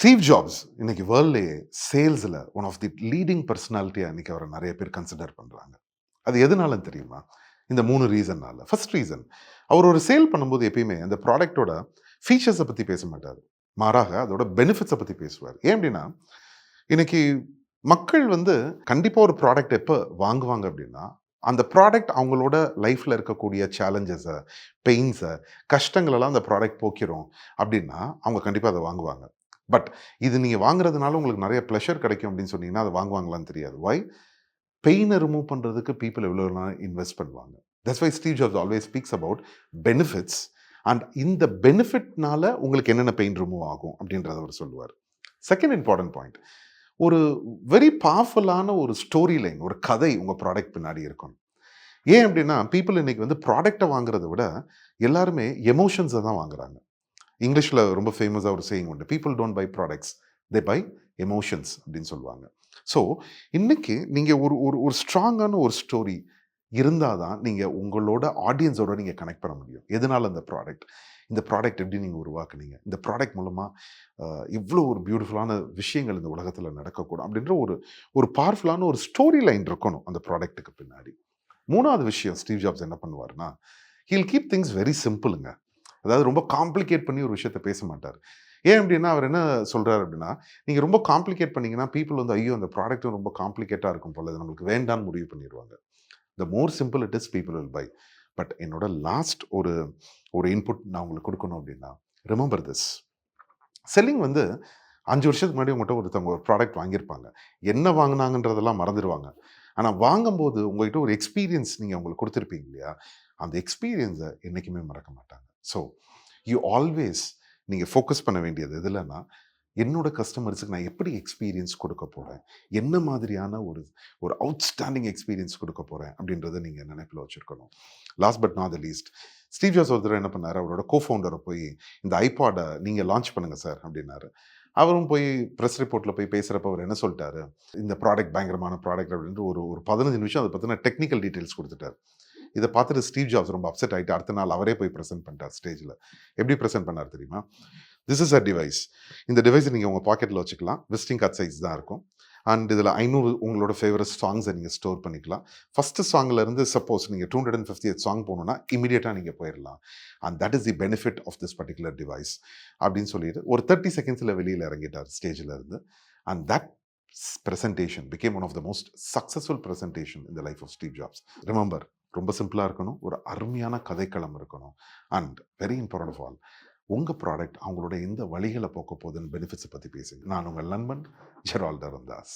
Steve jobs இன்னைக்கு வேர்ல்ட்லேயே சேல்ஸில் one of the leading பர்சனாலிட்டியாக இன்னைக்கு அவரை நிறைய பேர் கன்சிடர் பண்ணுறாங்க. அது எதனாலன்னு தெரியுமா? இந்த 3 ரீசன்னால. ஃபர்ஸ்ட் ரீசன், அவர் ஒரு சேல் பண்ணும்போது எப்பயுமே அந்த ப்ராடக்ட்டோட ஃபீச்சர்ஸை பற்றி பேச மாட்டார். மாறாக அதோட பெனிஃபிட்ஸை பற்றி பேசுவார். ஏன் அப்படின்னா, இன்னைக்கு மக்கள் வந்து கண்டிப்பாக ஒரு ப்ராடக்ட் எப்போ வாங்குவாங்க அப்படின்னா, அந்த ப்ராடக்ட் அவங்களோட லைஃப்பில் இருக்கக்கூடிய சேலஞ்சஸை, பெயின்ஸை, கஷ்டங்களெல்லாம் அந்த ப்ராடக்ட் போக்கிறோம் அப்படின்னா அவங்க கண்டிப்பாக அதை வாங்குவாங்க. பட் இது நீங்கள் வாங்குறதுனால உங்களுக்கு நிறைய ப்ளஷர் கிடைக்கும் அப்படின்னு சொன்னீங்கன்னா அதை வாங்குவாங்களான்னு தெரியாது. வை? பெயினை ரிமூவ் பண்ணுறதுக்கு பீப்புள் எவ்வளோ இன்வெஸ்ட் பண்ணுவாங்க. That's why Steve Jobs always speaks about benefits. And இந்த பெனிஃபிட்னால உங்களுக்கு என்னென்ன பெயின் ரிமூவ் ஆகும் அப்படின்றத அவர் சொல்லுவார். செகண்ட் இம்பார்ட்டன்ட் பாயிண்ட், ஒரு வெரி பவர்ஃபுல்லான ஒரு ஸ்டோரி லைன், ஒரு கதை உங்கள் ப்ராடக்ட் பின்னாடி இருக்கணும். ஏன் அப்படின்னா பீப்புள் இன்னைக்கு வந்து ப்ராடக்டை வாங்குறத விட எல்லாருமே எமோஷன்ஸை தான் வாங்குறாங்க. இங்கிலீஷில் ரொம்ப ஃபேமஸாக ஒரு சேயிங் உண்டு, people don't buy products, they buy emotions அப்படின்னு சொல்லுவாங்க. ஸோ இன்னைக்கு நீங்கள் ஒரு ஒரு ஒரு ஸ்ட்ராங்கான ஒரு ஸ்டோரி இருந்தால் தான் நீங்கள் உங்களோட ஆடியன்ஸோட நீங்கள் கனெக்ட் பண்ண முடியும். எதனால் அந்த ப்ராடக்ட், இந்த ப்ராடக்ட் எப்படி நீங்கள் உருவாக்குனீங்க, இந்த ப்ராடக்ட் மூலமாக இவ்வளோ ஒரு பியூட்டிஃபுல்லான விஷயங்கள் இந்த உலகத்தில் நடக்கக்கூடும் அப்படின்ற ஒரு ஒரு பவர்ஃபுல்லான ஒரு ஸ்டோரி லைன் இருக்கணும் அந்த ப்ராடக்ட்டுக்கு பின்னாடி. மூணாவது விஷயம், ஸ்டீவ் ஜாப்ஸ் என்ன பண்ணுவார்னா, ஹீல் கீப் திங்ஸ் வெரி சிம்பிளுங்க. அதாவது ரொம்ப காம்ப்ளிகேட் பண்ணி ஒரு விஷயத்த பேச மாட்டார். ஏன் அப்படின்னா அவர் என்ன சொல்கிறார் அப்படின்னா, நீங்கள் ரொம்ப காம்ப்ளிகேட் பண்ணிங்கன்னா பீப்புள் வந்து ஐயோ அந்த ப்ராடக்ட்டும் ரொம்ப காம்ப்ளிகேட்டாக இருக்கும் போல, இது நம்மளுக்கு வேண்டான்னு முடிவு பண்ணிடுவாங்க. The more simple it is, people will buy. But என்னோட லாஸ்ட் ஒரு ஒரு இன்புட் நான் உங்களுக்கு கொடுக்கணும் அப்படின்னா, ரிமெம்பர் திஸ், செல்லிங் வந்து 5 வருஷத்துக்கு முன்னாடி உங்கள்கிட்ட ஒருத்தவங்க ஒரு ப்ராடக்ட் வாங்கியிருப்பாங்க. என்ன வாங்கினாங்கன்றதெல்லாம் மறந்துடுவாங்க. ஆனால் வாங்கும்போது உங்கள்கிட்ட ஒரு எக்ஸ்பீரியன்ஸ் நீங்கள் அவங்களுக்கு கொடுத்துருப்பீங்க இல்லையா, அந்த எக்ஸ்பீரியன்ஸை என்றைக்குமே மறக்க மாட்டாங்க. ஸோ யூ ஆல்வேஸ் நீங்கள் ஃபோக்கஸ் பண்ண வேண்டியது எதுலன்னா, என்னோட கஸ்டமர்ஸுக்கு நான் எப்படி எக்ஸ்பீரியன்ஸ் கொடுக்க போகிறேன், என்ன மாதிரியான ஒரு ஒரு அவுட்ஸ்டாண்டிங் எக்ஸ்பீரியன்ஸ் கொடுக்க போகிறேன் அப்படின்றத நீங்கள் நினைப்பில் வச்சுருக்கணும். Last but not the least, Steve jobs ஒருத்தர் என்ன பண்ணார், அவரோட கோஃபவுண்டரை போய் இந்த ஐபாடை நீங்கள் லான்ச் பண்ணுங்கள் சார் அப்படின்னாரு. அவரும் போய் ப்ரெஸ் ரிப்போர்ட்டில் போய் பேசுகிறப்ப அவர் என்ன சொல்லிட்டாரு, இந்த ப்ராடக்ட் பயங்கரமான ப்ராடக்ட் அப்படின்ட்டு ஒரு ஒரு 15 நிமிஷம் அதை பற்றின டெக்னிக்கல் டீட்டெயில்ஸ் கொடுத்துட்டார். இதை பார்த்துட்டு ஸ்டீவ் ஜாப்ஸ் ரொம்ப அப்செட் ஆகிட்டு அடுத்த நாள் அவரே போய் ப்ரெசென்ட் பண்ணிட்டார் ஸ்டேஜில். எப்படி ப்ரெசென்ட் பண்ணார் தெரியுமா? This is a device. இந்த டிவைஸை நீங்கள் உங்கள் பாக்கெட்டில் வச்சுக்கலாம். விசிட்டிங் கார்டு சைஸ் தான் இருக்கும். அண்ட் இதில் 500 உங்களோட ஃபேவரட் சாங்ஸை நீங்கள் ஸ்டோர் பண்ணிக்கலாம். ஃபஸ்ட்டு சாங்லேருந்து சப்போஸ் நீங்கள் 250th சாங் போகணுன்னா இமீடியட்டாக நீங்கள் போயிடலாம். And that is the benefit of this particular device அப்படின்னு சொல்லிட்டு ஒரு 30 செகண்ட்ஸில் வெளியில் இறங்கிட்டார் ஸ்டேஜில் இருந்து. And that presentation became one of the most successful presentation in the life of Steve Jobs. Remember, ரொம்ப சிம்பிளாக இருக்கணும், ஒரு அருமையான கதைக்களம் இருக்கணும். And very important of all, உங்கள் ப்ராடக்ட் அவங்களோட எந்த வழிகளை போக்க போகுதுன்னு பெனிஃபிட்ஸை பற்றி பேசுங்க. நான் உங்கள் நண்பன் ஜெரால்ட் அருண்தாஸ்.